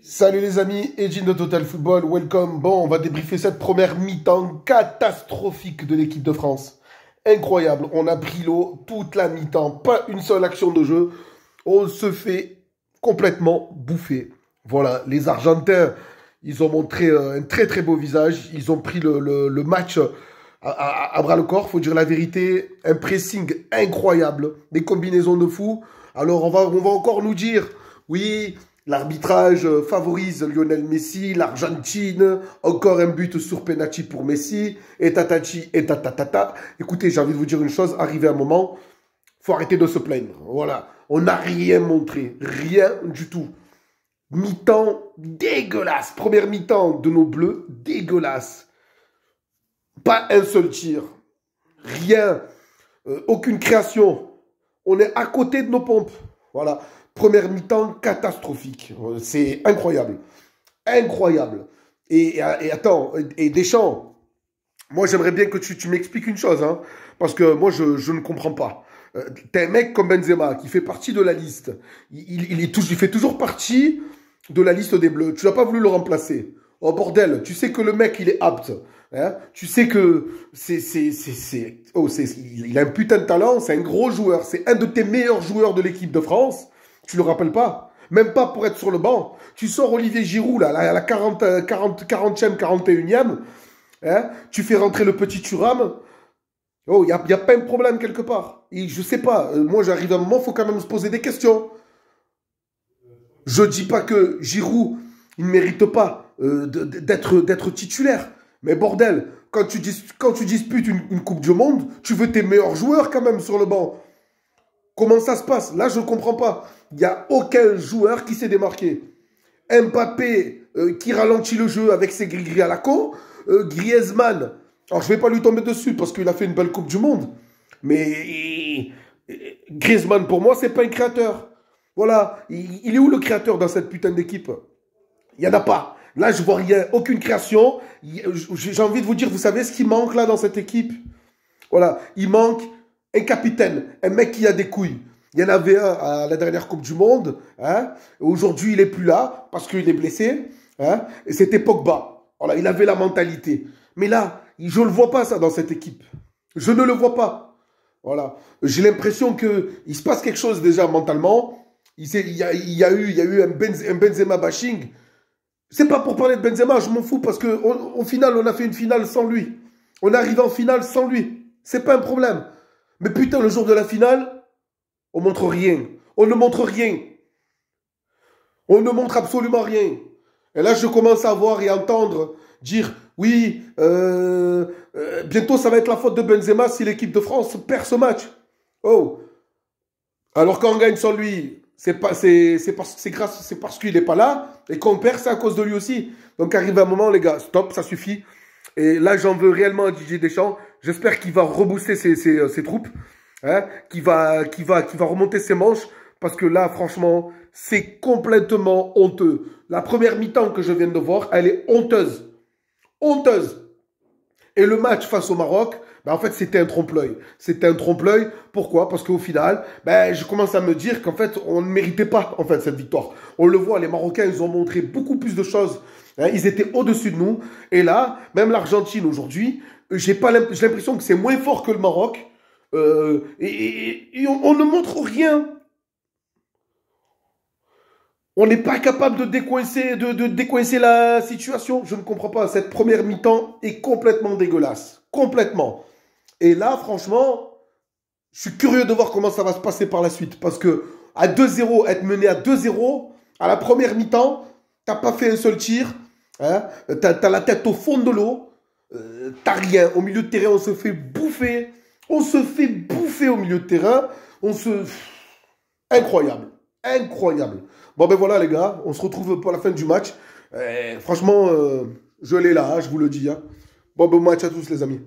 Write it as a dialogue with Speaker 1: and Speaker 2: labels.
Speaker 1: Salut les amis, Edgin de Total Football, welcome. Bon, on va débriefer cette première mi-temps catastrophique de l'équipe de France. Incroyable, on a pris l'eau toute la mi-temps, pas une seule action de jeu. On se fait complètement bouffer. Voilà, les Argentins, ils ont montré un très très beau visage. Ils ont pris le match à bras-le-corps, faut dire la vérité. Un pressing incroyable, des combinaisons de fou. Alors on va encore nous dire, oui, l'arbitrage favorise Lionel Messi, l'Argentine, encore un but sur penalty pour Messi, et tatati, et tatatata. Écoutez, j'ai envie de vous dire une chose, arrivé un moment, faut arrêter de se plaindre. Voilà, on n'a rien montré, rien du tout. Mi-temps dégueulasse, première mi-temps de nos Bleus, dégueulasse. Pas un seul tir, rien, aucune création. On est à côté de nos pompes. Voilà. Première mi-temps catastrophique. C'est incroyable. Incroyable. Et attends, et Deschamps, moi j'aimerais bien que tu m'expliques une chose, hein, parce que moi je ne comprends pas. T'as un mec comme Benzema qui fait partie de la liste. Il fait toujours partie de la liste des Bleus. Tu n'as pas voulu le remplacer. Oh bordel, tu sais que le mec il est apte. Hein, tu sais que il a un putain de talent, c'est un gros joueur, c'est un de tes meilleurs joueurs de l'équipe de France. Tu le rappelles pas? Même pas pour être sur le banc. Tu sors Olivier Giroud, là, à la 40e, 41e. Hein, tu fais rentrer le petit Thuram. Oh, il y a pas un problème quelque part. Et je sais pas. Moi, j'arrive à un moment, il faut quand même se poser des questions. Je dis pas que Giroud, il ne mérite pas d'être titulaire. Mais bordel, quand tu disputes une Coupe du Monde, tu veux tes meilleurs joueurs quand même sur le banc. Comment ça se passe? Là, je ne comprends pas. Il n'y a aucun joueur qui s'est démarqué. Mbappé qui ralentit le jeu avec ses gris-gris à la con. Griezmann, alors je ne vais pas lui tomber dessus parce qu'il a fait une belle Coupe du Monde. Mais Griezmann, pour moi, c'est pas un créateur. Voilà. Il est où le créateur dans cette putain d'équipe? Il n'y en a pas. Là, je vois rien. Aucune création. J'ai envie de vous dire, vous savez ce qui manque là dans cette équipe? Voilà. Il manque un capitaine, un mec qui a des couilles. Il y en avait un à la dernière Coupe du Monde. Hein. Aujourd'hui, il n'est plus là parce qu'il est blessé. Hein. Et c'était Pogba. Voilà, il avait la mentalité. Mais là, je ne le vois pas ça dans cette équipe. Je ne le vois pas. Voilà. J'ai l'impression qu'il se passe quelque chose déjà mentalement. Il y a eu un Benzema bashing. C'est pas pour parler de Benzema, je m'en fous parce qu'au final, on a fait une finale sans lui. On est arrivé en finale sans lui. C'est pas un problème. Mais putain, le jour de la finale, on montre rien. On ne montre rien. On ne montre absolument rien. Et là, je commence à voir et entendre dire, oui, bientôt ça va être la faute de Benzema si l'équipe de France perd ce match. Oh. Alors quand on gagne sans lui, c'est parce qu'il n'est pas là. Et qu'on perd, c'est à cause de lui aussi. Donc arrive un moment, les gars, stop, ça suffit. Et là, j'en veux réellement à Didier Deschamps. J'espère qu'il va rebooster ses troupes. Hein, qu'il va remonter ses manches. Parce que là, franchement, c'est complètement honteux. La première mi-temps que je viens de voir, elle est honteuse. Honteuse. Et le match face au Maroc, ben en fait, c'était un trompe-l'œil. C'était un trompe-l'œil. Pourquoi? Parce qu'au final, ben, je commence à me dire qu'en fait, on ne méritait pas en fait, cette victoire. On le voit, les Marocains, ils ont montré beaucoup plus de choses. Hein, ils étaient au-dessus de nous. Et là, même l'Argentine aujourd'hui, j'ai l'impression que c'est moins fort que le Maroc. Et on ne montre rien. On n'est pas capable de décoincer la situation. Je ne comprends pas. Cette première mi-temps est complètement dégueulasse. Complètement. Et là, franchement, je suis curieux de voir comment ça va se passer par la suite. Parce que à 2-0, être mené à 2-0, à la première mi-temps, t'as pas fait un seul tir. Hein, t'as la tête au fond de l'eau. T'as rien. Au milieu de terrain, on se fait bouffer. On se fait bouffer au milieu de terrain. Incroyable. Incroyable. Bon ben voilà les gars, on se retrouve pour la fin du match. Franchement, je l'ai là, je vous le dis. Hein. Bon match à tous les amis.